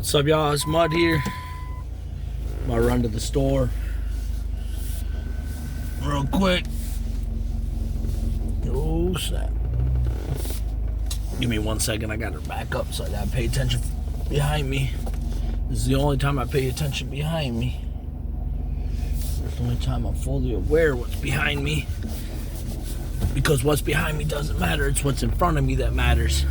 What's up, y'all? It's Mud here. I'm gonna run to the store real quick. Oh, snap. Give me 1 second. I gotta back up, so I gotta pay attention behind me. This is the only time I pay attention behind me. It's the only time I'm fully aware of what's behind me. Because what's behind me doesn't matter. It's what's in front of me that matters.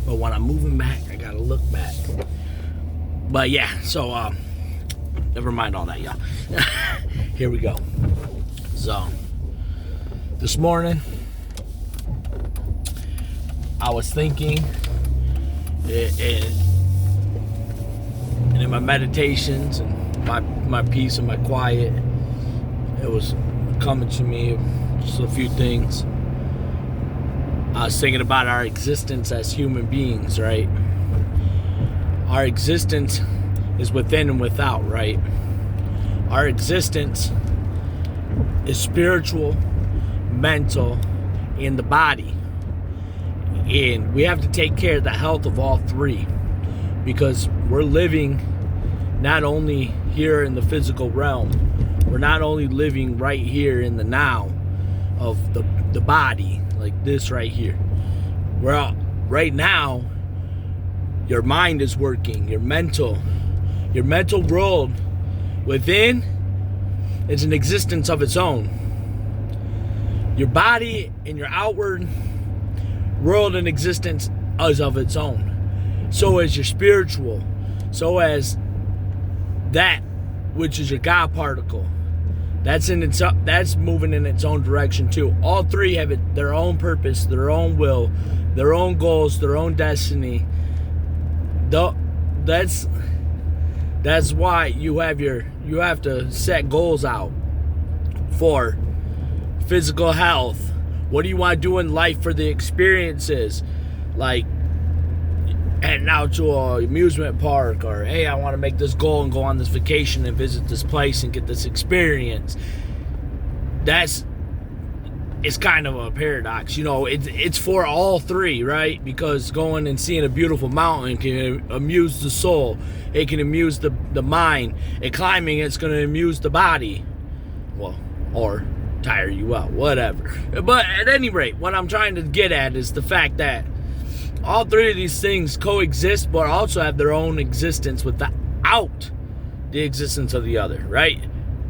But when I'm moving back, I gotta look back. But yeah, so never mind all that, y'all. Here we go. So this morning I was thinking, and in my meditations and my peace and my quiet, it was coming to me just a few things. I was thinking about our existence as human beings, right? Our existence is within and without, right? Our existence is spiritual, mental, and the body. And we have to take care of the health of all three, because we're living not only here in the physical realm, we're not only living right here in the now of the body, like this right here. Well, right now, your mind is working, your mental world within is an existence of its own. Your body and your outward world and existence is of its own. So is your spiritual. So as that which is your God particle. That's moving in its own direction too. All three have their own purpose, their own will, their own goals, their own destiny. That's why you have to set goals out for physical health. What do you want to do in life for the experiences? Like heading out to an amusement park, or hey, I want to make this goal and go on this vacation and visit this place and get this experience. It's kind of a paradox, it's for all three, right? Because going and seeing a beautiful mountain can amuse the soul, it can amuse the mind, and climbing, it's going to amuse the body, well, or tire you out, whatever. But at any rate, what I'm trying to get at is the fact that all three of these things coexist, but also have their own existence without the existence of the other, right?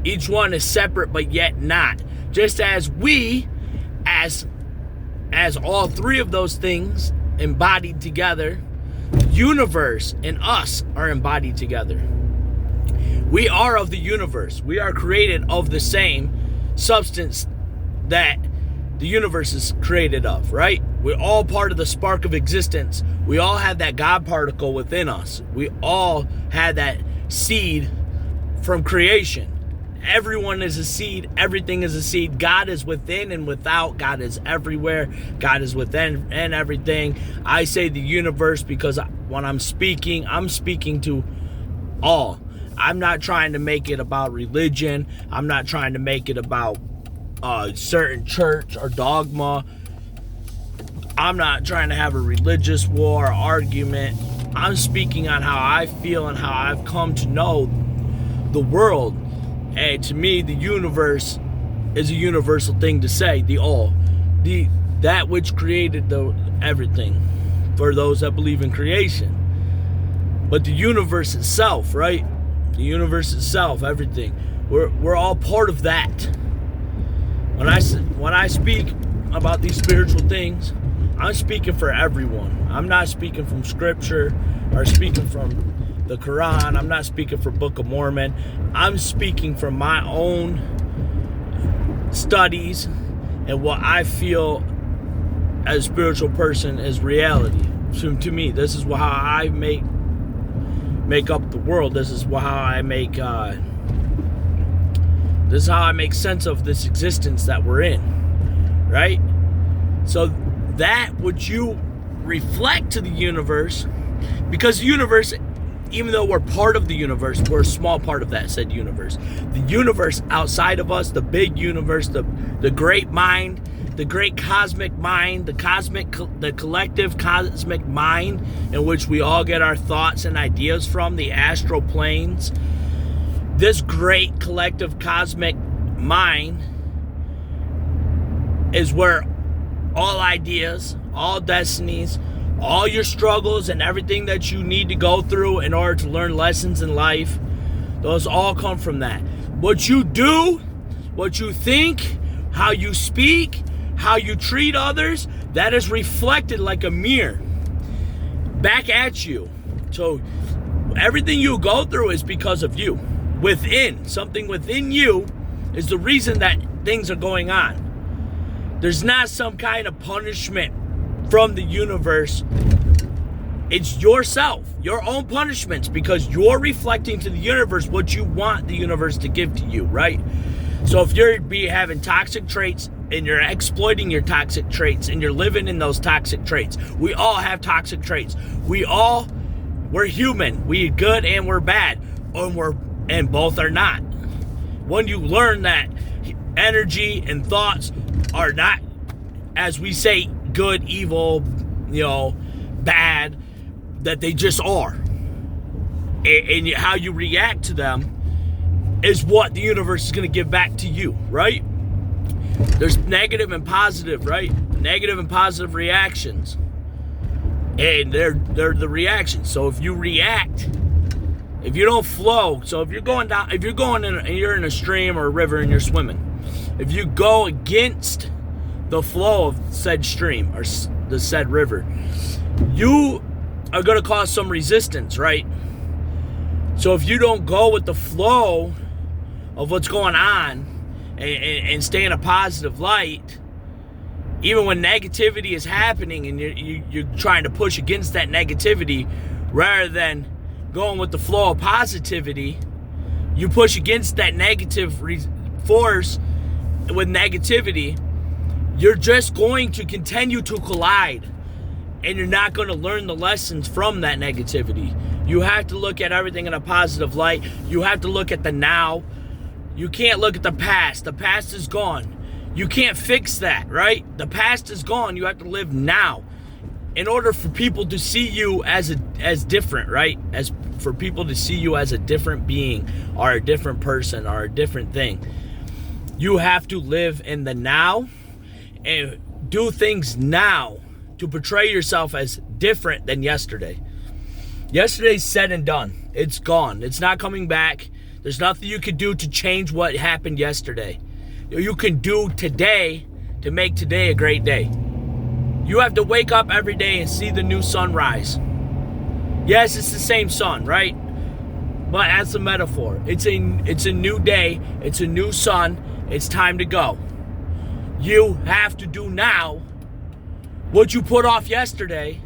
Each one is separate, but yet not. Just as we, as all three of those things embodied together, the universe and us are embodied together. We are of the universe. We are created of the same substance that the universe is created of, right? We're all part of the spark of existence. We all have that God particle within us. We all had that seed from creation. Everyone is a seed. Everything is a seed. God is within and without. God is everywhere. God is within and everything. I say the universe because when I'm speaking to all. I'm not trying to make it about religion. I'm not trying to make it about a certain church or dogma. I'm not trying to have a religious war or argument. I'm speaking on how I feel and how I've come to know the world. And to me, the universe is a universal thing to say. The all. That which created the everything. For those that believe in creation. But the universe itself, right? The universe itself, everything. We're all part of that. When I speak about these spiritual things, I'm speaking for everyone. I'm not speaking from scripture or speaking from the Quran. I'm not speaking for Book of Mormon. I'm speaking from my own studies and what I feel as a spiritual person is reality. So to me, this is how I make up the world. This is how I make sense of this existence that we're in, right? So that which you reflect to the universe, because the universe, even though we're part of the universe, we're a small part of that said universe. The universe outside of us, the big universe, the great mind, the great cosmic mind, the collective cosmic mind in which we all get our thoughts and ideas from, the astral planes. This great collective cosmic mind is where all ideas, all destinies, all your struggles and everything that you need to go through in order to learn lessons in life, those all come from that. What you do, what you think, how you speak, how you treat others, that is reflected like a mirror back at you. So everything you go through is because of you. Within, something within you is the reason that things are going on. There's not some kind of punishment from the universe. It's yourself, your own punishments, because you're reflecting to the universe what you want the universe to give to you, right? So if you're having toxic traits and you're exploiting your toxic traits and you're living in those toxic traits, we all have toxic traits. We're human. We're good and we're bad, and both are not. When you learn that energy and thoughts are not, as we say, good, evil, bad, that they just are. And how you react to them is what the universe is going to give back to you, right? There's negative and positive, right? Negative and positive reactions. And they're the reactions. So if you react, if you don't flow, so if you're you're in a stream or a river and you're swimming, if you go against the flow of said stream or the said river, you are going to cause some resistance, right? So if you don't go with the flow of what's going on and stay in a positive light, even when negativity is happening and you're trying to push against that negativity rather than going with the flow of positivity, you push against that negative force with negativity, you're just going to continue to collide, and you're not going to learn the lessons from that negativity. You have to look at everything in a positive light. You have to look at the now. You can't look at the past. The past is gone. You can't fix that, right? The past is gone. You have to live now. In order for people to see you as different, right? As for people to see you as a different being or a different person or a different thing, you have to live in the now and do things now to portray yourself as different than yesterday. Yesterday's said and done. It's gone. It's not coming back. There's nothing you can do to change what happened yesterday. You can do today to make today a great day. You have to wake up every day and see the new sunrise. Yes, it's the same sun, right? But that's a metaphor. It's a new day. It's a new sun. It's time to go. You have to do now what you put off yesterday.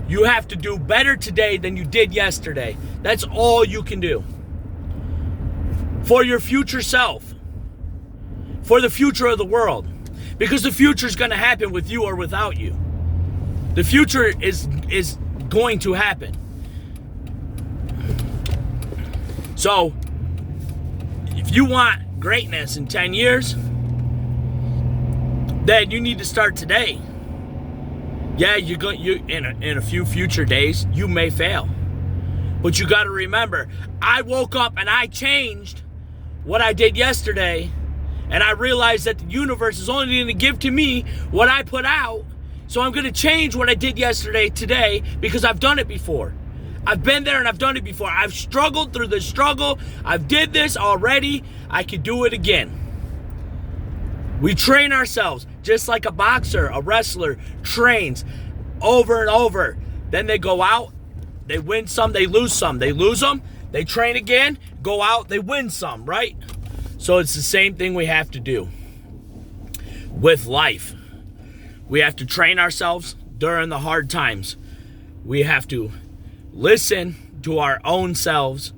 You have to do better today than you did yesterday. That's all you can do. For your future self. For the future of the world. Because the future is going to happen with you or without you. The future is going to happen. So, if you want greatness in 10 years, then you need to start today. Yeah, in a few future days, you may fail. But you got to remember, I woke up and I changed what I did yesterday, and I realized that the universe is only going to give to me what I put out. So I'm going to change what I did yesterday today because I've done it before. I've been there and I've done it before. I've struggled through the struggle. I've did this already. I can do it again. We train ourselves just like a boxer, a wrestler trains over and over. Then they go out, they win some, they lose some. They lose them, they train again, go out, they win some, right? So it's the same thing we have to do with life. We have to train ourselves during the hard times. We have to listen to our own selves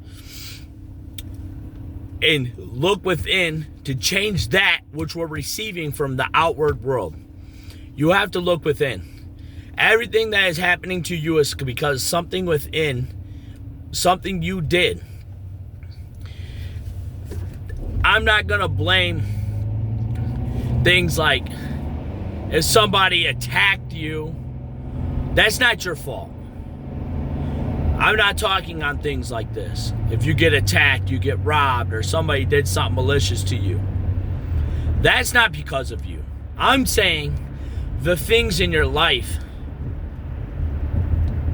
and look within to change that which we're receiving from the outward world. You have to look within. Everything that is happening to you is because something within, something you did. I'm not going to blame things like If somebody attacked you, that's not your fault. I'm not talking on things like this. If you get attacked, you get robbed, or somebody did something malicious to you, that's not because of you. I'm saying the things in your life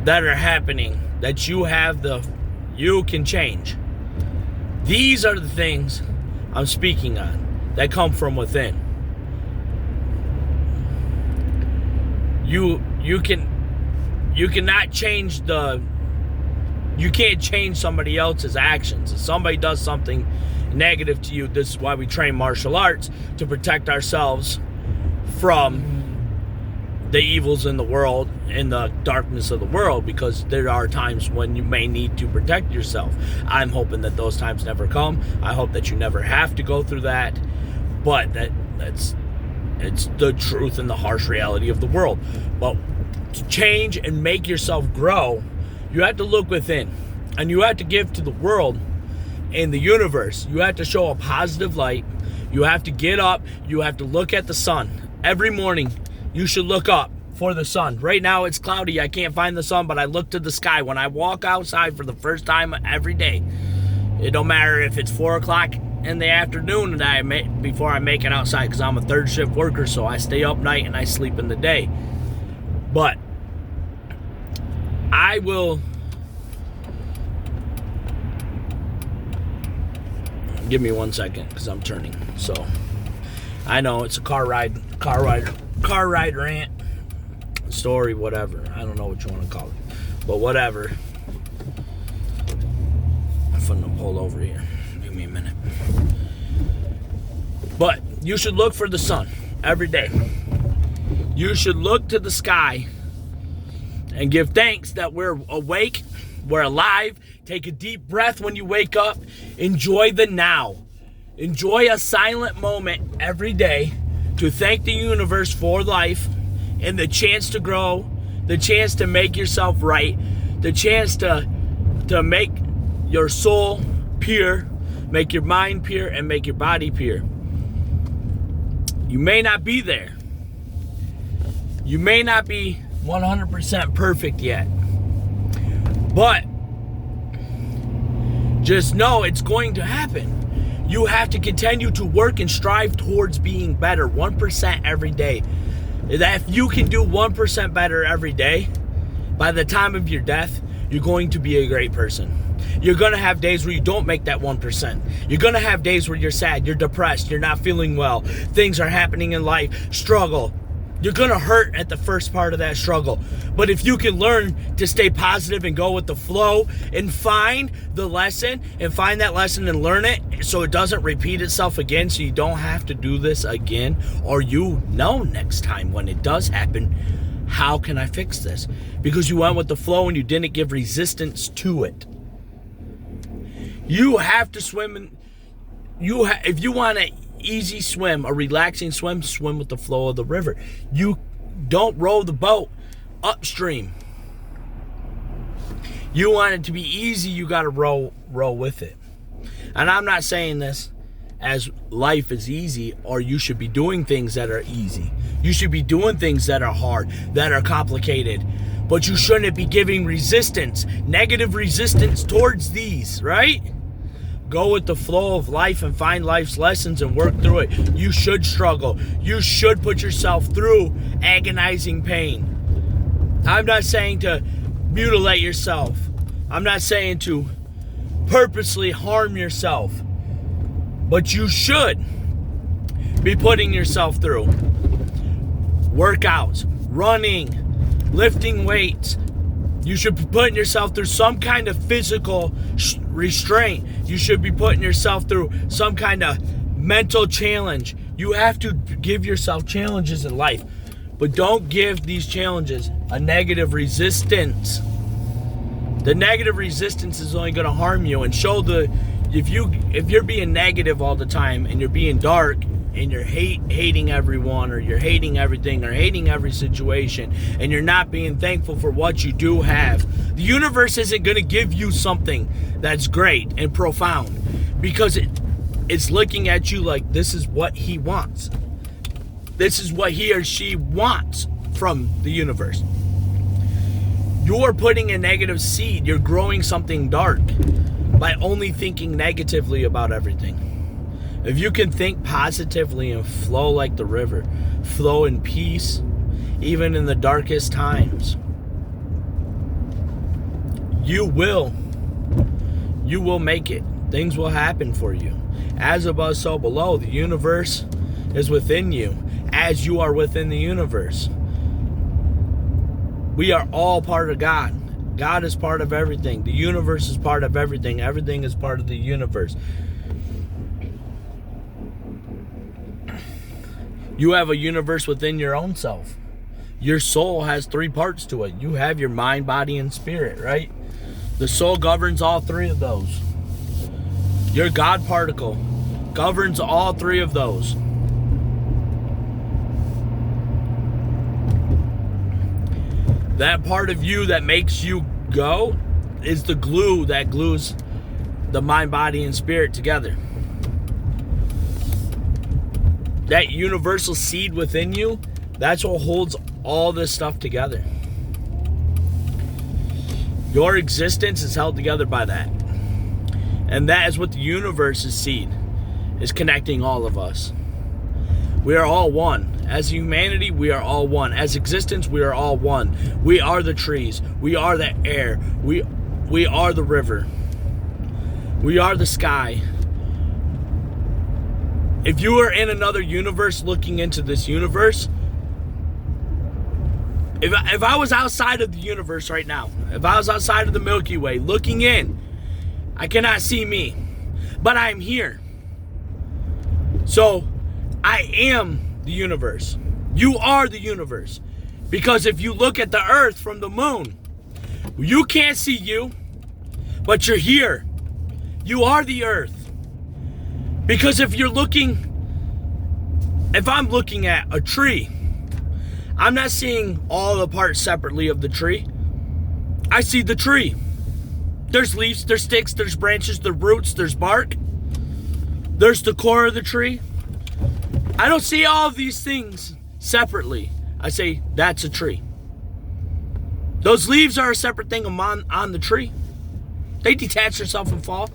that are happening that you can change. These are the things I'm speaking on that come from within. You cannot change you can't change somebody else's actions. If somebody does something negative to you, this is why we train martial arts, to protect ourselves from the evils in the world and the darkness of the world, because there are times when you may need to protect yourself. I'm hoping that those times never come. I hope that you never have to go through that, but it's the truth and the harsh reality of the world. But to change and make yourself grow, you have to look within, and you have to give to the world and the universe. You have to show a positive light. You have to get up. You have to look at the sun. Every morning, you should look up for the sun. Right now, it's cloudy. I can't find the sun, but I look to the sky. When I walk outside for the first time every day, it don't matter if it's 4 o'clock in the afternoon before I make it outside, because I'm a third shift worker, so I stay up night and I sleep in the day. But I will give me 1 second because I'm turning. So I know it's a car ride rant story, whatever. I don't know what you want to call it, but whatever. I'm finna pull over here. Give me a minute. But you should look for the sun every day. You should look to the sky and give thanks that we're awake, we're alive. Take a deep breath when you wake up. Enjoy the now. Enjoy a silent moment every day to thank the universe for life and the chance to grow, the chance to make yourself right, the chance to make your soul pure, make your mind pure, and make your body pure. You may not be there. You may not be 100% perfect yet, but just know it's going to happen. You have to continue to work and strive towards being better 1% every day. If you can do 1% better every day, by the time of your death, you're going to be a great person. You're going to have days where you don't make that 1%. You're going to have days where you're sad, you're depressed, you're not feeling well, things are happening in life, struggle. You're going to hurt at the first part of that struggle. But if you can learn to stay positive and go with the flow and find the lesson and find that lesson and learn it so it doesn't repeat itself again, so you don't have to do this again, or you know next time when it does happen, how can I fix this? Because you went with the flow and you didn't give resistance to it. You have to swim if you want an easy swim, a relaxing swim, swim with the flow of the river. You don't row the boat upstream. You want it to be easy, you got to row with it. And I'm not saying this as life is easy, or you should be doing things that are easy. You should be doing things that are hard, that are complicated. But you shouldn't be giving resistance, negative resistance towards these, right? Go with the flow of life and find life's lessons and work through it. You should struggle. You should put yourself through agonizing pain. I'm not saying to mutilate yourself. I'm not saying to purposely harm yourself. But you should be putting yourself through workouts, running, lifting weights. You should be putting yourself through some kind of physical restraint. You should be putting yourself through some kind of mental challenge. You have to give yourself challenges in life, but don't give these challenges a negative resistance. The negative resistance is only going to harm you and show if you're being negative all the time and you're being dark and you're hating everyone, or you're hating everything, or hating every situation, and you're not being thankful for what you do have, the universe isn't going to give you something that's great and profound, because it's looking at you like this is what he wants. This is what he or she wants from the universe. You're putting a negative seed. You're growing something dark by only thinking negatively about everything. If you can think positively and flow like the river, flow in peace, even in the darkest times, you will make it. Things will happen for you. As above, so below. The universe is within you, as you are within the universe. We are all part of God. God is part of everything. The universe is part of everything. Everything is part of the universe. You have a universe within your own self. Your soul has 3 parts to it. You have your mind, body, and spirit, right? The soul governs all 3 of those. Your God particle governs all 3 of those. That part of you that makes you go is the glue that glues the mind, body, and spirit together. That universal seed within you, that's what holds all this stuff together. Your existence is held together by that. And that is what the universe's seed is, connecting all of us. We are all one. As humanity, we are all one. As existence, we are all one. We are the trees. We are the air. We are the river. We are the sky. If you were in another universe looking into this universe, if I was outside of the universe right now, if I was outside of the Milky Way looking in, I cannot see me, but I'm here. So I am the universe. You are the universe. Because if you look at the earth from the moon, you can't see you, but you're here. You are the earth. Because if I'm looking at a tree, I'm not seeing all the parts separately of the tree. I see the tree. There's leaves, there's sticks, there's branches, there's roots, there's bark. There's the core of the tree. I don't see all of these things separately. I say, that's a tree. Those leaves are a separate thing on the tree. They detach themselves and fall.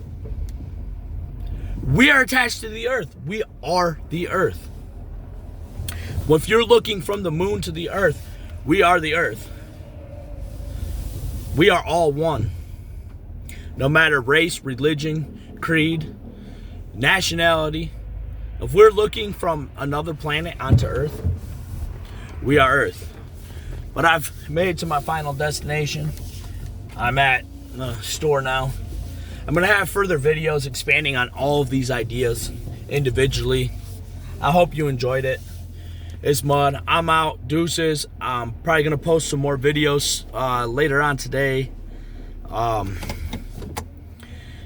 We are attached to the earth. We are the earth. Well, if you're looking from the moon to the earth, we are the earth. We are all one. No matter race, religion, creed, nationality. If we're looking from another planet onto Earth, we are Earth. But I've made it to my final destination. I'm at the store now. I'm going to have further videos expanding on all of these ideas individually. I hope you enjoyed it. It's Mud. I'm out. Deuces. I'm probably going to post some more videos later on today.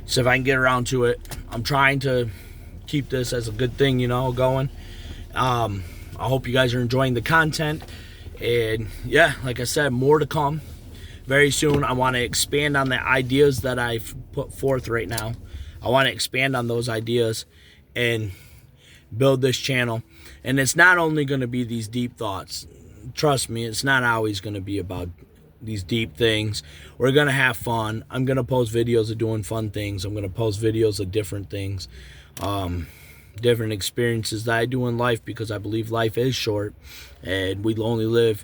So if I can get around to it. I'm trying to keep this as a good thing, going. I hope you guys are enjoying the content. And yeah, like I said, more to come very soon. I want to expand on the ideas that I've put forth right now. I want to expand on those ideas and build this channel. And it's not only going to be these deep thoughts. Trust me, it's not always going to be about these deep things. We're going to have fun. I'm going to post videos of doing fun things. I'm going to post videos of different things, different experiences that I do in life, because I believe life is short and we only live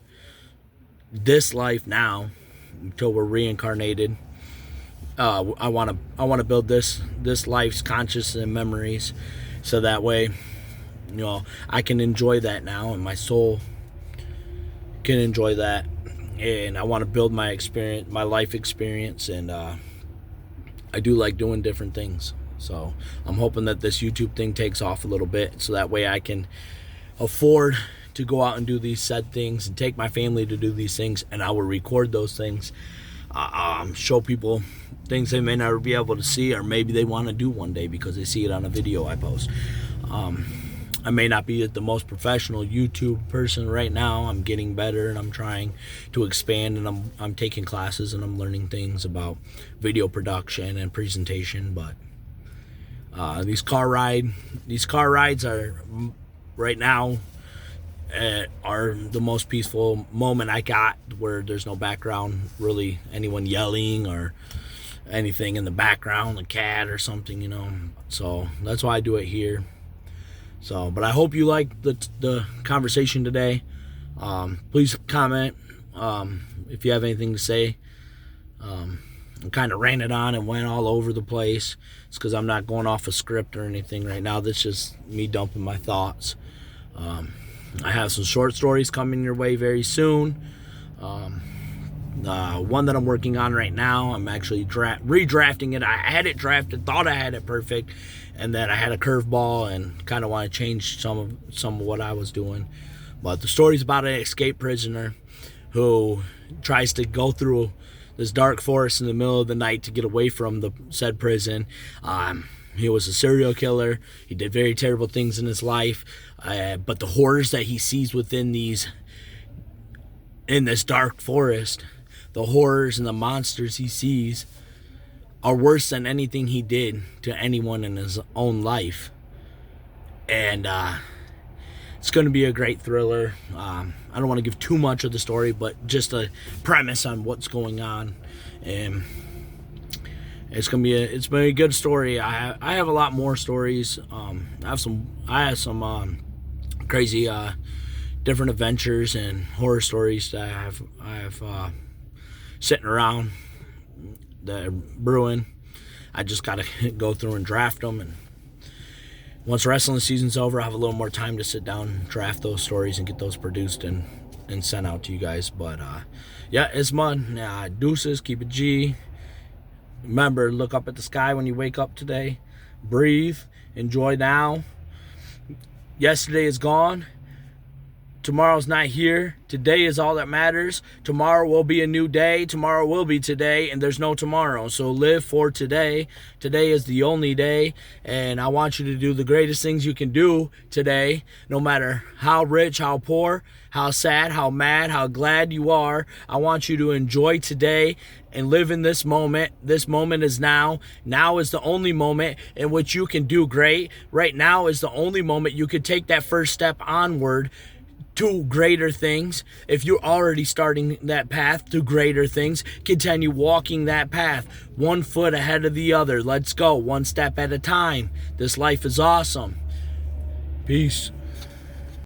this life now until we're reincarnated. I want to build this life's consciousness and memories, so that way, I can enjoy that now, and my soul can enjoy that. And I want to build my experience, my life experience, and I do like doing different things. So I'm hoping that this YouTube thing takes off a little bit, so that way I can afford to go out and do these said things and take my family to do these things, and I will record those things, show people things they may never be able to see, or maybe they want to do one day because they see it on a video I post. I may not be the most professional YouTube person right now. I'm getting better, and I'm trying to expand, and I'm taking classes, and I'm learning things about video production and presentation. But these car rides are right now are the most peaceful moment I got, where there's no background, really, anyone yelling or anything in the background, a cat or something, So that's why I do it here. So, but I hope you liked the conversation today. Please comment if you have anything to say. I kind of ran it on and went all over the place. It's because I'm not going off a script or anything right now. That's just me dumping my thoughts. I have some short stories coming your way very soon. One that I'm working on right now, I'm actually redrafting it. I had it drafted, thought I had it perfect, and then I had a curveball and kind of want to change some of what I was doing. But the story's about an escaped prisoner who tries to go through this dark forest in the middle of the night to get away from the said prison. He was a serial killer. He did very terrible things in his life, but the horrors that he sees in this dark forest, the horrors and the monsters he sees, are worse than anything he did to anyone in his own life. And it's going to be a great thriller. I don't want to give too much of the story, but just a premise on what's going on. And it's been a good story. I have a lot more stories. I have some crazy different adventures and horror stories that I have sitting around that are brewing. I just gotta go through and draft them, and once wrestling season's over, I have a little more time to sit down, draft those stories, and get those produced and sent out to you guys. But yeah, it's fun. Deuces, keep it G. Remember, look up at the sky when you wake up today. Breathe. Enjoy now. Yesterday is gone. Tomorrow's not here. Today is all that matters. Tomorrow will be a new day. Tomorrow will be today, and there's no tomorrow. So live for today. Today is the only day, and I want you to do the greatest things you can do today, no matter how rich, how poor, how sad, how mad, how glad you are. I want you to enjoy today and live in this moment. This moment is now. Now is the only moment in which you can do great. Right now is the only moment you could take that first step onward to greater things. If you're already starting that path to greater things, continue walking that path, 1 foot ahead of the other. Let's go, one step at a time. This life is awesome. Peace.